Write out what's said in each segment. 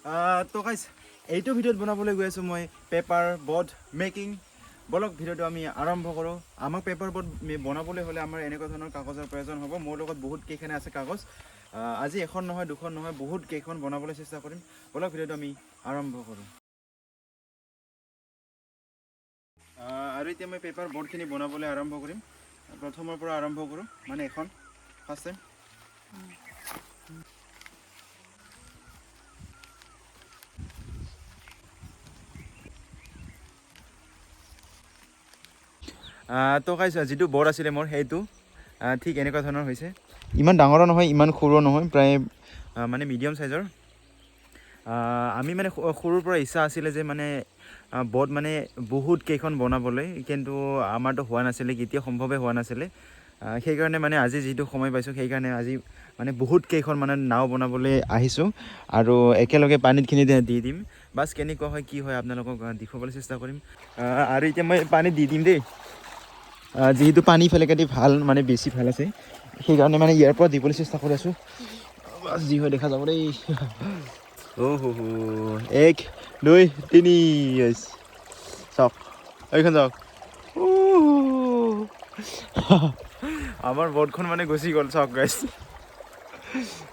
তো গাইজ এইটো ভিডিঅ'ত বনাবলৈ গৈ আছোঁ মই পেপাৰ বৰ্ড মেকিং। বলক ভিডিঅ'টো আমি আৰম্ভ কৰোঁ। আমাক পেপাৰ বৰ্ড বনাবলৈ হ'লে আমাৰ এনেকুৱা ধৰণৰ কাগজৰ প্ৰয়োজন হ'ব। মোৰ লগত বহুত কেইখনে আছে কাগজ। আজি এখন নহয় দুখন নহয় বহুত কেইখন বনাবলৈ চেষ্টা কৰিম। বলক ভিডিঅ'টো আমি আৰম্ভ কৰোঁ। আৰু এতিয়া মই পেপাৰ বৰ্ডখিনি বনাবলৈ আৰম্ভ কৰিম। প্ৰথমৰ পৰা আৰম্ভ কৰোঁ, মানে এখন ফাৰ্ষ্ট টাইম। তো গাইজ যিটো বৰ্ড আছিলে মোৰ সেইটো ঠিক এনেকুৱা ধৰণৰ হৈছে। ইমান ডাঙৰো নহয়, ইমান সৰুও নহয়, প্ৰায় মানে মিডিয়াম চাইজৰ। আমি মানে সৰুৰ পৰা ইচ্ছা আছিলে যে মানে বৰ্ড মানে বহুত কেইখন বনাবলৈ, কিন্তু আমাৰতো হোৱা নাছিলে, কেতিয়াও সম্ভৱে হোৱা নাছিলে। সেইকাৰণে মানে আজি যিটো সময় পাইছোঁ সেইকাৰণে আজি মানে বহুত কেইখন মানে নাও বনাবলৈ আহিছোঁ আৰু একেলগে পানীতখিনি দি দিম। বাছ কেনেকুৱা হয় কি হয় আপোনালোকক দেখুৱাবলৈ চেষ্টা কৰিম। আৰু এতিয়া মই পানীত দি দিম দেই। যিহেতু পানী ফেলেকাটি ভাল মানে বেছি ভাল আছে, সেইকাৰণে মানে ইয়াৰ পৰা দিবলৈ চেষ্টা কৰি আছোঁ। বাছ যি হয় দেখা যাব দেই। এক দুই তিনি চাওক, এইখন চাওক। আমাৰ বৰ্ডখন মানে গুচি গ'ল, চাওক গাইছ,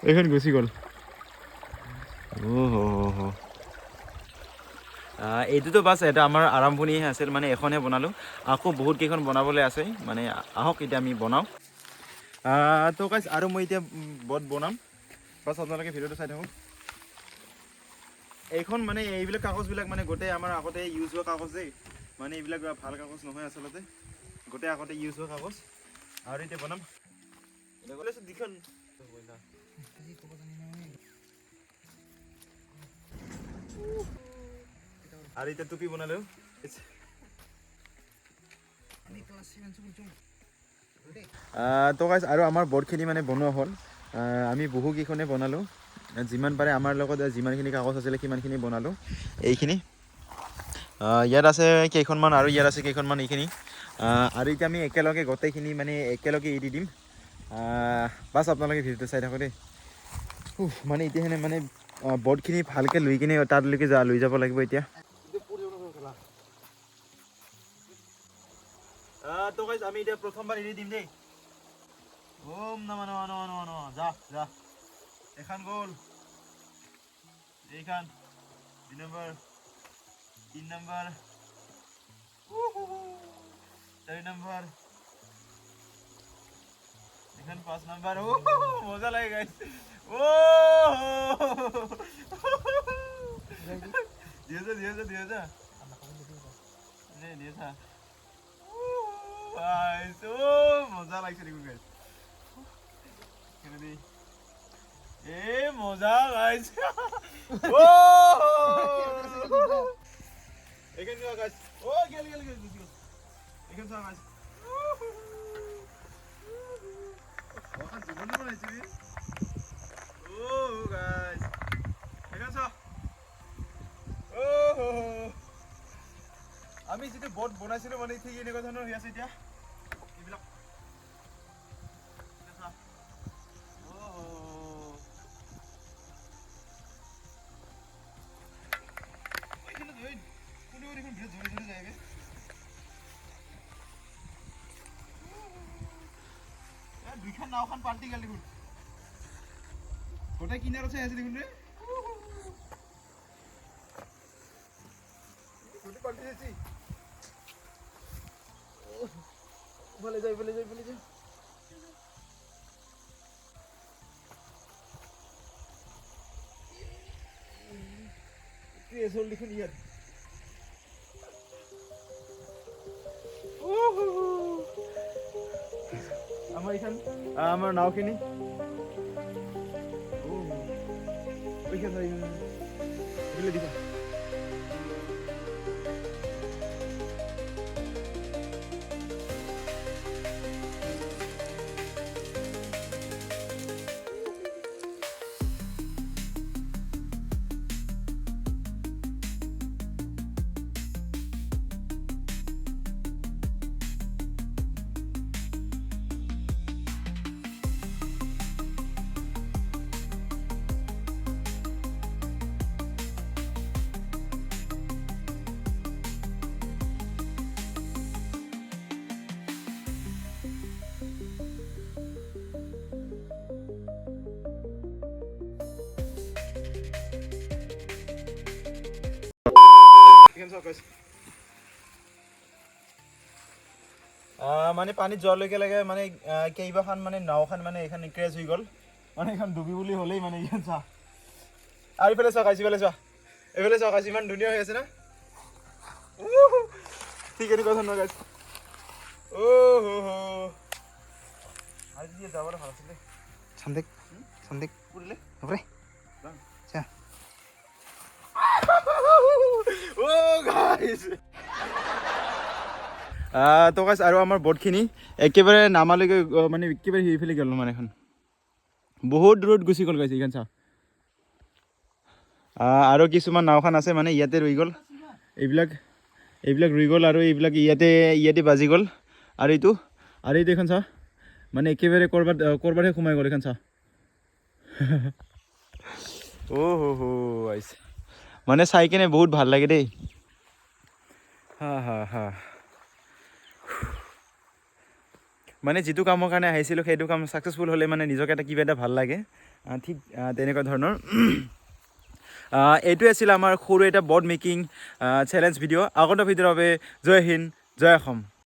এইখন গুচি গ'ল। এইটোতো বাছ এটা আমাৰ আৰম্ভণিহে আছিল, মানে এখনহে বনালোঁ। আকৌ বহুত কেইখন বনাবলৈ আছে, মানে আহক এতিয়া আমি বনাওঁ। তো গাইছ আৰু মই এতিয়া বৰ্ড বনাম, বাছ আপোনালোকে ভিডিঅ'টো চাই থাকক। এইখন মানে এইবিলাক কাগজবিলাক মানে গোটেই আমাৰ আগতে ইউজ হোৱা কাগজ দেই, মানে এইবিলাক ভাল কাগজ নহয় আচলতে, গোটেই আগতে ইউজ হোৱা কাগজ। আৰু এতিয়া বনাম দুখন। আৰু এতিয়া টুপি বনালেও তো গাইছ আৰু আমাৰ বৰ্ডখিনি মানে বনোৱা হ'ল। আমি বহুকেইখনে বনালোঁ, যিমান পাৰে আমাৰ লগত যিমানখিনি কাগজ আছিলে সিমানখিনি বনালোঁ। এইখিনি ইয়াত আছে কেইখনমান আৰু ইয়াত আছে কেইখনমান, এইখিনি। আৰু এতিয়া আমি একেলগে গোটেইখিনি মানে একেলগে এৰি দিম। বাছ আপোনালোকে ভিডিঅ'টো চাই থাকক দেই। মানে এতিয়াহে মানে বৰ্ডখিনি ভালকৈ লৈ কিনে তাতলৈকে লৈ যাব লাগিব এতিয়া। তো গাইছ আমি এতিয়া প্ৰথমবাৰ এৰি দিম দেই। ওম নমঃ নমঃ নমঃ নমঃ নমঃ। যা এখন গ'ল, এইখন 2 নম্বৰ, 3 নম্বৰ, 4 নম্বৰ, এখন 5 নম্বৰ। মজা লাগে গাইছ। দিয়েছা মজা লাগছে দেখোন গাইছ। মজা গাইছ। এইখান চোৱা গাইছ। গেল এইখান চোৱা গাইছ। জীৱনটো বনাইছে গাইছ, এইখান চোৱা। আমি যিটো বৰ্ড বনাইছিলোঁ মানে ঠিক এনেকুৱা ধৰণৰ হৈ আছে এতিয়া এইবিলাক। দুইখন নাওখন পাল্টি গেল দেখোন, গোটেই কিনাৰত চাই আছে দেখোন ৰে। পাল্টি যাইছি, ভালে যাই। দেখোন ইয়াত আমাৰ নাওখিনি দিবা। মানে পানীত যোৱাৰ লগে লগে মানে কেইবাখন মানে নাওখন মানে এইখন ক্ৰেছ হৈ গ'ল মানে এইখন ডুবি বুলি হ'লেই মানে ইয়াত চা আৰু ইফালে চা কাইছি এইফালে চা কাইছি ইমান ধুনীয়া হৈ আছে না ঠিক এনেকুৱা ধৰণৰ গাইছ আজি যাবলৈ ভাল আছিলে সন্দেক পুৰিলে নকৰে চা তো গাইছ আৰু আমাৰ ব'টখিনি একেবাৰে নামালৈকে মানে একেবাৰে হেৰি ফেলি গ'ল মানে এখন বহুত দূৰত গুচি গ'ল গাইছে এইখন চা আৰু কিছুমান নাওখন আছে মানে ইয়াতে ৰৈ গ'ল এইবিলাক ৰৈ গ'ল আৰু এইবিলাক ইয়াতে বাজি গ'ল আৰু এইটো এইখন চা মানে একেবাৰে ক'ৰবাতহে সোমাই গ'ল এইখন চা আহিছে মানে চাই কেনে বহুত ভাল লাগে দেই হা মানে যিটো কামৰ কাৰণে আহিছিলোঁ সেইটো কাম ছাকচেছফুল হ'লে মানে নিজকে কিবা এটা ভাল লাগে ঠিক তেনেকুৱা ধৰণৰ এইটোৱে আছিল আমাৰ সৰু এটা ব'ট মেকিং চেলেঞ্জ ভিডিঅ' আগন্তুক ভিডিঅ'ৰ বাবে জয় হিন্দ জয় অসম